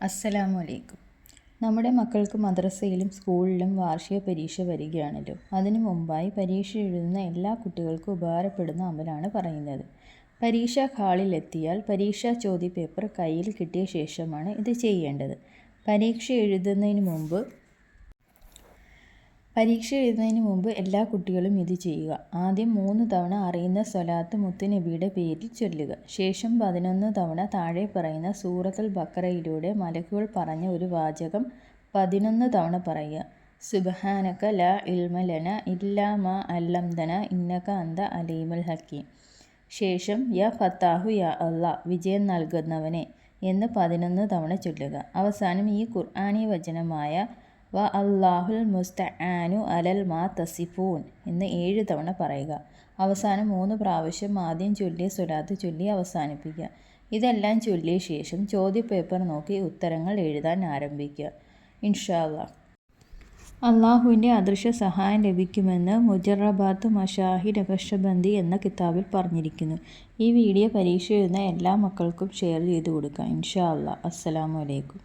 അസ്സലാമു അലൈക്കും. നമ്മുടെ മക്കൾക്ക് മദ്രസയിലും സ്കൂളിലും വാർഷിക പരീക്ഷ വരികയാണല്ലോ. അതിനു മുമ്പായി പരീക്ഷ എഴുതുന്ന എല്ലാ കുട്ടികൾക്കും ഉപകാരപ്പെടുന്ന അമലാണ് പറയുന്നത്. പരീക്ഷാ ഹാളിലെത്തിയാൽ പരീക്ഷാ ചോദ്യപേപ്പർ കയ്യിൽ കിട്ടിയ ശേഷമാണ് ഇത് ചെയ്യേണ്ടത്. പരീക്ഷ എഴുതുന്നതിന് മുമ്പ് എല്ലാ കുട്ടികളും ഇത് ചെയ്യുക. ആദ്യം 3 തവണ അറിയുന്ന സ്വലാത്ത് മുത്തുനബിയുടെ പേരിൽ ചൊല്ലുക. ശേഷം 11 തവണ താഴെ പറയുന്ന സൂറത്തുൽ ബഖറയിലൂടെ മലക്കുകൾ പറഞ്ഞ ഒരു വാചകം 11 തവണ പറയുക. സുബ്ഹാനക ലാ ഇൽമ ലനാ ഇല്ലാ മാ അല്ലംതനാ ഇന്നക അന്ത അലീമുൽ ഹക്കീം. ശേഷം യാ ഫത്താഹു യാ അല്ലാഹ്, വിജയം നൽകുന്നവനെ എന്ന് 11 തവണ ചൊല്ലുക. അവസാനം ഈ ഖുർആനി വചനമായ വ അല്ലാഹുൽ മുസ്തആനു അലൽ മാ തസിഫൂൻ എന്ന് 7 തവണ പറയുക. അവസാനം 3 പ്രാവശ്യം ആദ്യം ചൊല്ലിയ സ്വലാത്ത് ചൊല്ലി അവസാനിപ്പിക്കുക. ഇതെല്ലാം ചൊല്ലിയ ശേഷം ചോദ്യപേപ്പർ നോക്കി ഉത്തരങ്ങൾ എഴുതാൻ ആരംഭിക്കുക. ഇൻഷാ അല്ലാഹ് അള്ളാഹുവിൻ്റെ അദൃശ്യ സഹായം ലഭിക്കുമെന്ന് മുജറബാത്ത് മശാഹിർ നഖ്ശബന്ദി എന്ന കിതാബിൽ പറഞ്ഞിരിക്കുന്നു. ഈ വീഡിയോ പരീക്ഷ എഴുതുന്ന എല്ലാ മക്കൾക്കും ഷെയർ ചെയ്ത് കൊടുക്കുക. ഇൻഷാ അല്ലാഹ്. അസ്സലാമു അലൈക്കും.